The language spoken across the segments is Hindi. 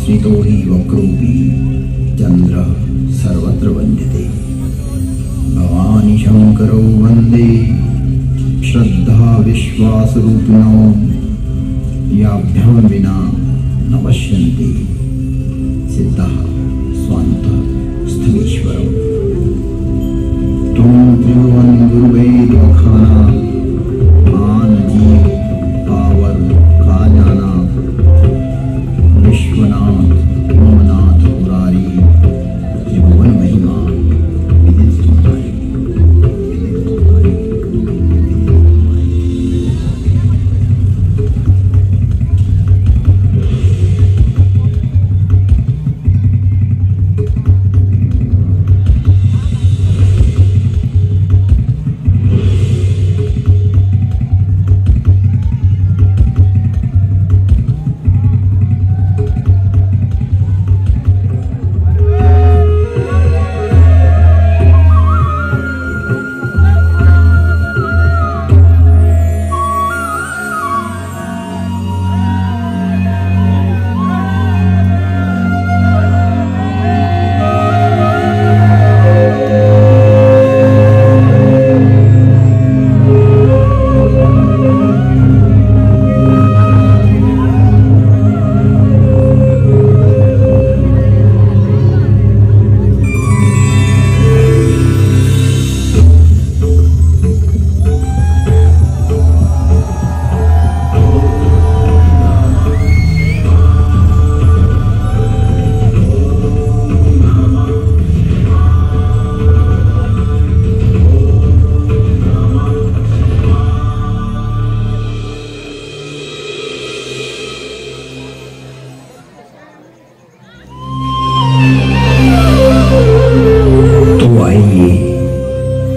स्थितो हि वक्रोऽपि चन्द्रः सर्वत्र वन्द्यते। भवानी शंकरौ वन्दे श्रद्धा विश्वासरूपिणौ याभ्यां विना न पश्यन्ति सिद्धः स्वान्तः स्थलीश्वरम्। तुम त्रिभुवन गुरुवेद वखाना आन जीव पावर का जाना। विश्वनाथ ममनाथ मुरारी त्रिभुवन महिमा विदित तुम्हारी।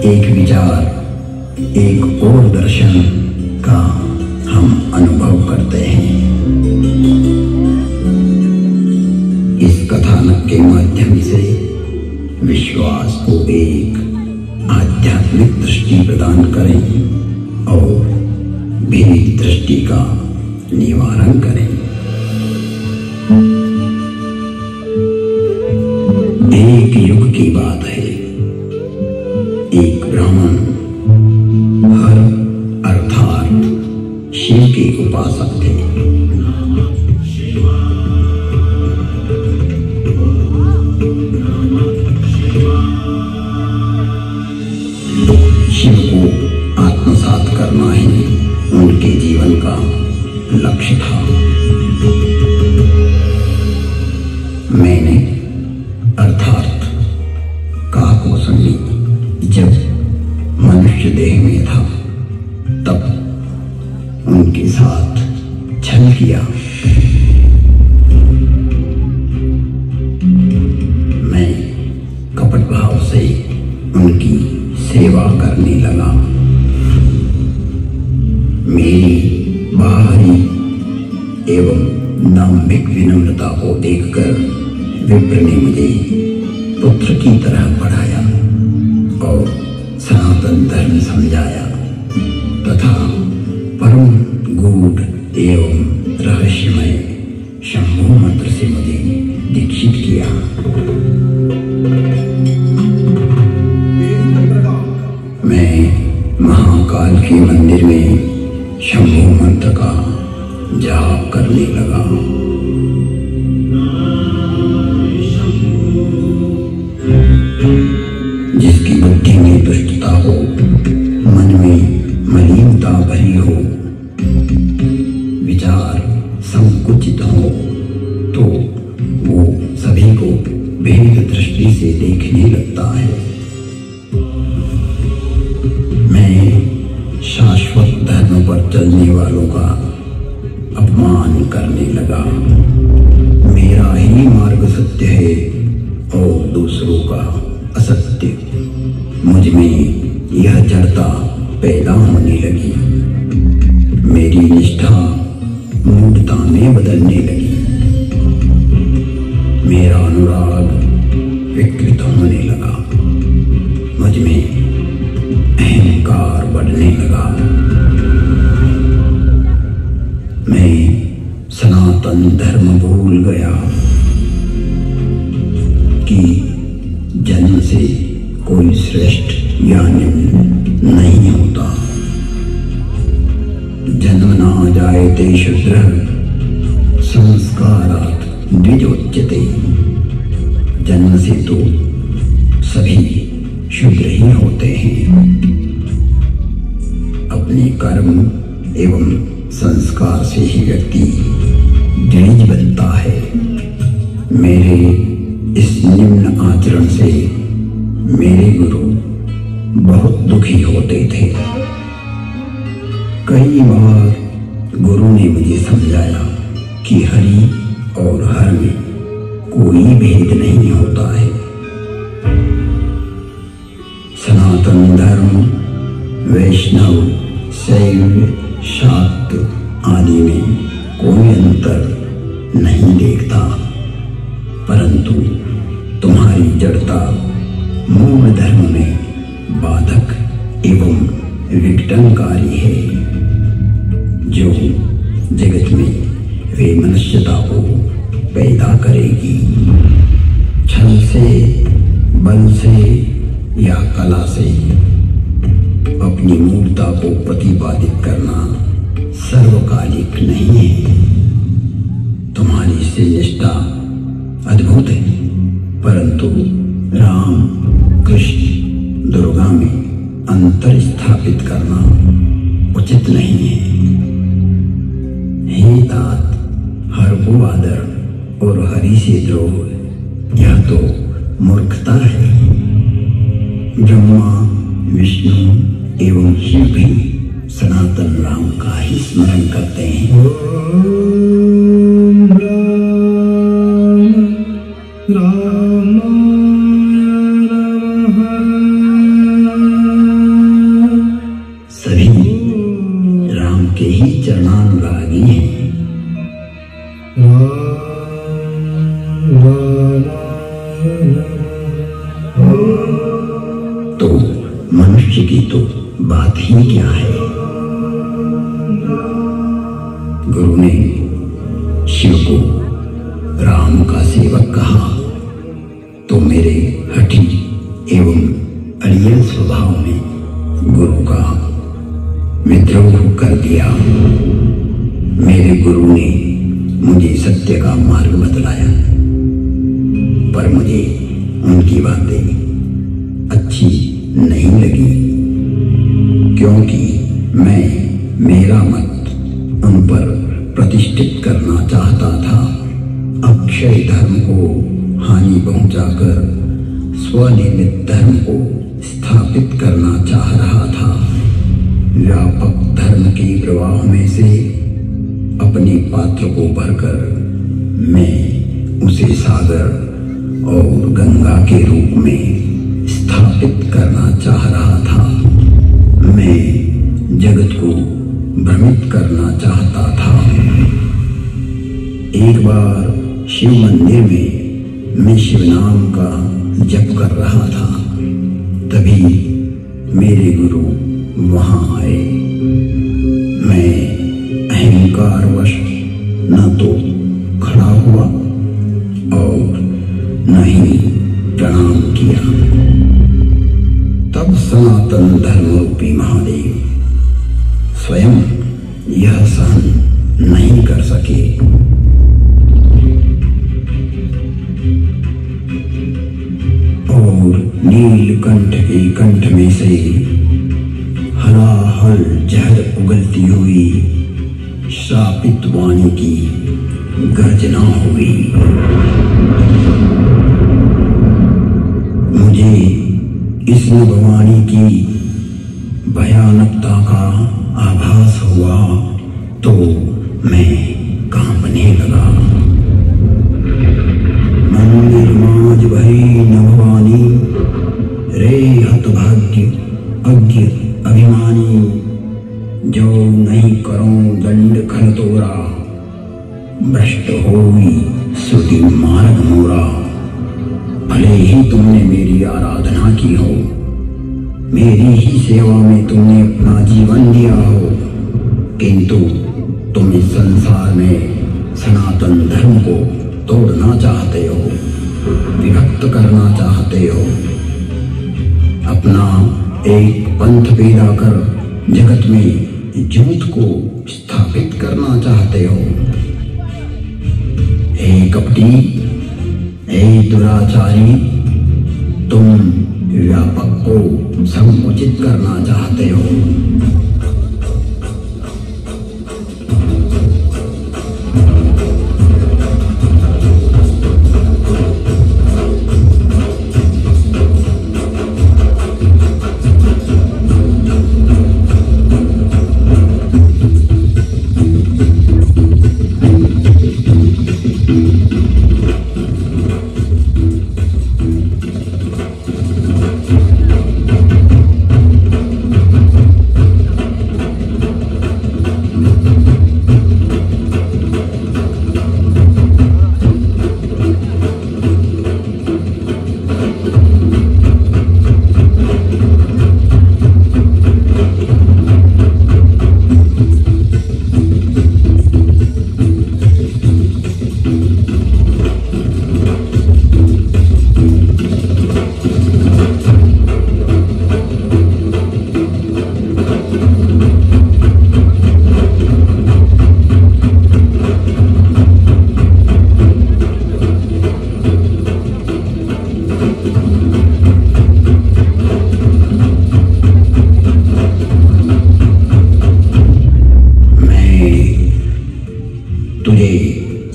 एक विचार, एक और दर्शन का हम अनुभव करते हैं। इस कथानक के माध्यम से विश्वास को एक आध्यात्मिक दृष्टि प्रदान करें और भेद दृष्टि का निवारण करें। एक युग की बात है। एक ब्राह्मण हर अर्थात शिव के उपासक थे। शिव को आत्मसात करना ही उनके जीवन का लक्ष्य था। मैंने अर्थात काकभूषणी जब मनुष्य देह में था तब उनके साथ छल किया। मैं कपट भाव से उनकी सेवा करने लगा। मेरी बाहरी एवं दाम्भिक विनम्रता को देखकर विप्र ने मुझे पुत्र की तरह पढ़ाया और सनातन धर्म समझाया तथा परम गूढ़ एवं रहस्यमय शंभु मंत्र से मुझे दीक्षित किया। मैं महाकाल के मंदिर में शंभु मंत्र का जाप करने लगा। जिसकी बुद्धि में दुष्टता हो, मन में मलिनता भरी हो, विचार संकुचित हो, तो वो सभी को भेद दृष्टि से देखने लगता है। मैं शाश्वत धर्म पर चलने वालों का अपमान करने लगा। मेरा ही मार्ग सत्य है और दूसरों का असत्य। मुझ में यह जड़ता पैदा होने लगी। मेरी निष्ठा मूढ़ता में बदलने लगी। मेरा अनुराग विकृत होने लगा। मुझ में अहंकार बढ़ने लगा। मैं सनातन धर्म भूल गया। से कोई श्रेष्ठ या निम्न नहीं होता। जन्मना जायते शूद्रः संस्कारात् द्विजोच्यते। जन्म से तो सभी शूद्र ही होते हैं। अपने कर्म एवं संस्कार से ही व्यक्ति द्विज बनता है। मेरे इस निम्न आचरण से मेरे गुरु बहुत दुखी होते थे। कई बार गुरु ने मुझे समझाया कि हरि और हर में कोई भेद नहीं होता है। सनातन धर्म, वैष्णव, शैव, शाक्त आदि में कोई अंतर नहीं देखता, परंतु तुम्हारी जड़ता मूल धर्म में बाधक एवं विघटनकारी है, जो जगत में वे मनुष्यता को पैदा करेगी। छल से, बल से या कला से अपनी मूर्खता को प्रतिपादित करना सर्वकालिक नहीं है। तुम्हारी से निष्ठा अद्भुत है, परंतु राम, कृष्ण, दुर्गा में अंतर स्थापित करना उचित नहीं है। हे तात, हर को आदर और हरि से द्रोह यह तो मूर्खता है। ब्रह्मा, विष्णु एवं शिव भी सनातन राम का ही स्मरण करते हैं। सभी राम के ही चरणानुरागी हैं। तो मनुष्य की तो बात ही क्या है। गुरु ने शिव को राम का सेवक कहा तो मेरे हठी एवं अड़ियल स्वभाव में गुरु का विद्रोह कर दिया। मेरे गुरु ने मुझे सत्य का मार्ग बतलाया, पर मुझे उनकी बातें अच्छी नहीं लगी, क्योंकि मैं मेरा मत उन पर प्रतिष्ठित करना चाहता था। अक्षय धर्म को हानि पहुंचाकर स्वनिर्मित धर्म को स्थापित करना चाह रहा था। व्यापक धर्म के प्रवाह में से अपने पात्र को भरकर मैं उसे सागर और गंगा के रूप में स्थापित करना चाह रहा था। मैं जगत को भ्रमित करना चाहता था। एक बार शिव मंदिर में मैं शिव नाम का जप कर रहा था, तभी मेरे गुरु वहां आए। मैं अहंकारवश न तो खड़ा हुआ और न ही प्रणाम किया। तब सनातन धर्म रूपी महादेव स्वयं यह सहन नहीं कर सके। और नीलकंठ के कंठ में से हलाहल जहर उगलती हुई श्रापित वाणी की गर्जना हुई। मुझे इस नभवाणी की भयानकता का आभास हुआ तो मैं कांपने लगा। मंदिर माज भरी नभवानी, रे हतभाग्य अज्ञ अभिमानी, जो नहीं करो दंड खल तोरा, भ्रष्ट होई श्रुति मार्ग मोरा। भले ही तुमने मेरी आराधना की हो, मेरी ही सेवा में तुमने अपना जीवन दिया हो, किंतु तुम इस संसार में सनातन धर्म को तोड़ना चाहते हो, विभक्त करना चाहते हो, अपना एक पंथ पैदा कर जगत में झूठ को स्थापित करना चाहते हो। हे कपटी, हे दुराचारी, तुम व्यापक को संकुचित करना चाहते हो।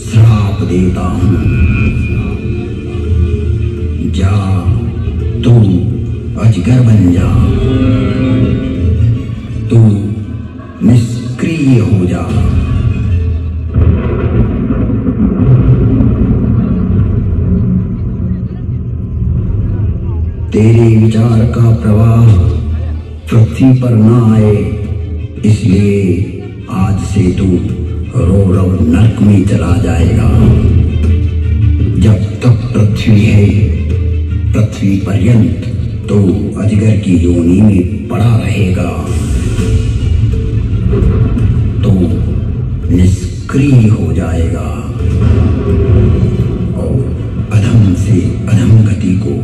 श्राप देता हूं, जा तू अजगर बन जा, तू निष्क्रिय हो जा। तेरे विचार का प्रवाह पृथ्वी पर न आए, इसलिए आज से तू रौरव नरक में चला जाएगा। जब तक पृथ्वी है, पृथ्वी पर्यंत तो अजगर की योनि में पड़ा रहेगा, तो निष्क्रिय हो जाएगा और अधम से अधम गति को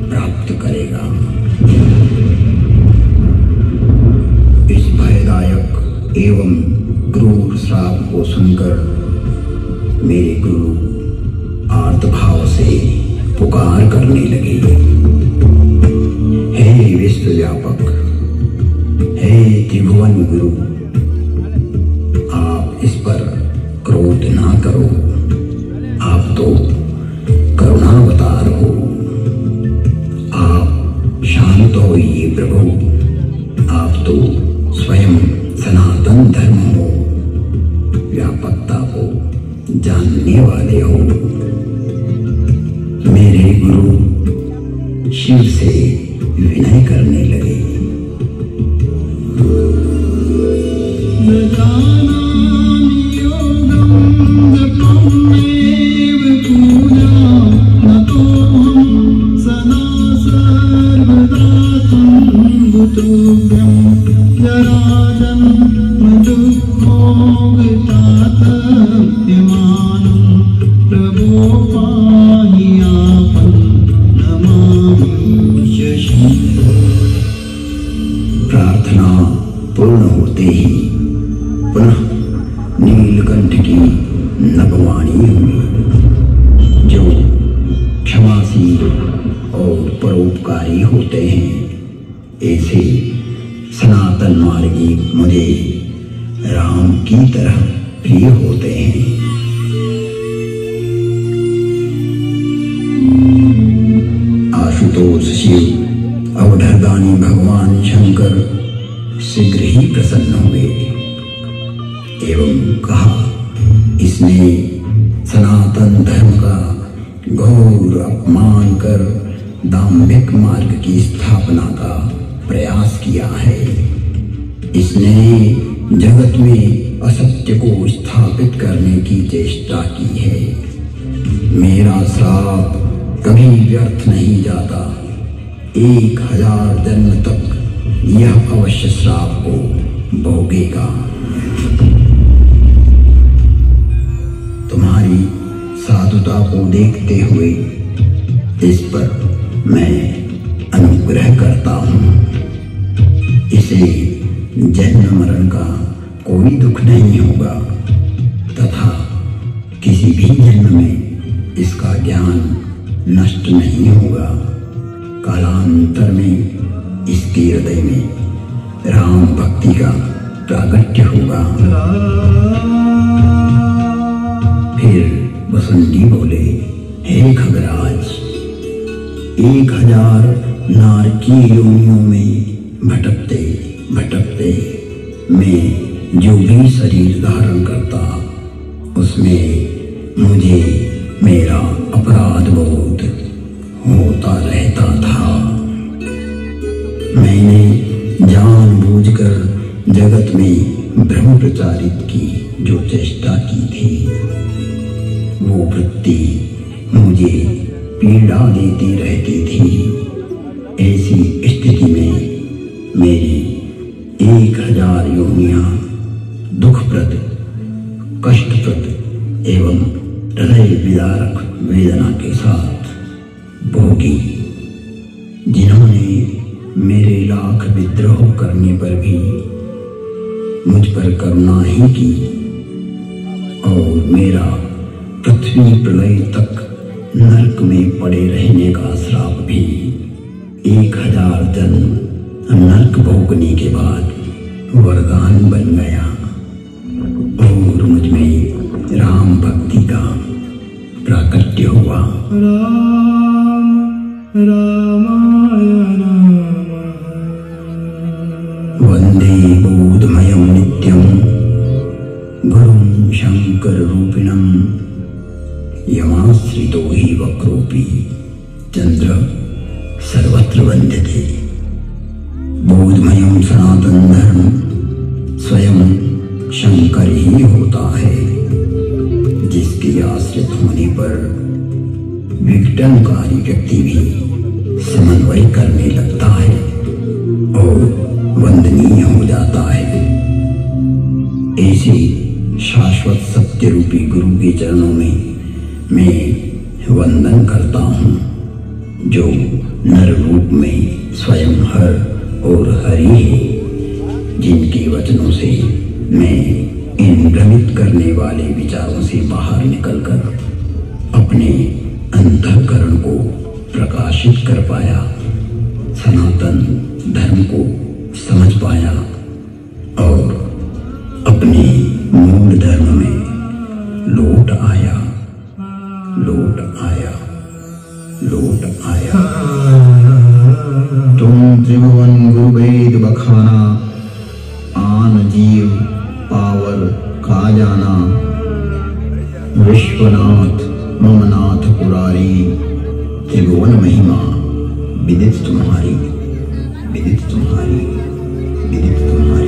प्राप्त करेगा। इस भयदायक एवं क्रूर श्राप को सुनकर मेरे गुरु आर्तभाव से पुकार करने लगे, हे विश्वव्यापक, हे त्रिभुवन गुरु, आप इस पर क्रोध ना करो, आप तो करुणावतार हो। आप शांत होइए प्रभु, आप तो स्वयं सनातन धर्म हो, व्यापकता को जानने वाले हो। मेरे गुरु शिव से विनय करने लगे। प्रार्थना पूर्ण होते ही पुनः नीलकंठ की नगवाणी हुई, जो क्षमाशील और परोपकारी होते हैं। ऐसे सनातन मार्गी मुझे राम की तरह प्रिय होते हैं। आशुतोष शिव अवधरदानी भगवान शंकर शीघ्र ही प्रसन्न हुए एवं कहा, इसने सनातन धर्म का घोर अपमान कर दाम्भिक मार्ग की स्थापना का प्रयास किया है। इसने जगत में असत्य को स्थापित करने की चेष्टा की है। मेरा श्राप कभी व्यर्थ नहीं जाता, 1000 जन्म तक यह अवश्य श्राप को भोगेगा। तुम्हारी साधुता को देखते हुए इस पर मैं अनुग्रह अनुग्रह करता हूँ। इसे जन्म मरण का कोई दुख नहीं होगा तथा किसी भी जन्म में इसका ज्ञान नष्ट नहीं होगा। कालांतर में इसके हृदय में राम भक्ति का प्रागट्य होगा। फिर बसंती बोले, हे खगराज, 1000 नारकी योनियों में भटकते भटकते मैं जो भी शरीर धारण करता उसमें मुझे मेरा अपराध बोध होता रहता था। मैंने जानबूझकर जगत में भ्रम प्रचारित की जो चेष्टा की थी, वो वृत्ति मुझे पीड़ा देती रहती थी। ऐसी स्थिति में मेरी 1000 योनियां दुखप्रद, कष्टप्रद एवं हृदय विदारक वेदना के साथ भोगी। जिन्होंने मेरे लाख विद्रोह करने पर भी मुझ पर करुणा ही की और मेरा पृथ्वी प्रलय तक नरक में पड़े रहने का श्राप भी 1000 जन्म नरक भोगने के बाद वरदान बन गया और मुझ में राम भक्ति का प्राकट्य हुआ। वंदे बोधमयं नित्यं गुरुं शंकर रूपिणं यमाश्रितो हि वक्रोऽपि चंद्र सर्वत्र वंद्यते। बोधमयं सनातन धर्म स्वयं शंकर ही होता है, जिसके आश्रित होने पर विघटनकारी व्यक्ति भी समन्वय करने लगता है और वंदनीय हो जाता है। ऐसे शाश्वत सत्य रूपी गुरु के चरणों में मैं वंदन करता हूँ, जो नर रूप में स्वयं हर और हरि है, जिनके वचनों से मैं इन भ्रमित करने वाले विचारों से बाहर निकलकर अपने अंतःकरण को प्रकाशित कर पाया, सनातन धर्म को समझ पाया और अपने मूल धर्म में लौट आया, लौट आया, लौट आया। तुम त्रिभुवन गुरुवेद बखाना, आन जीव पावर का जाना। विश्वनाथ ममनाथ पुरारी, त्रिभुवन महिमा विदित तुम्हारी, विदित तुम्हारी, विदित तुम्हारी।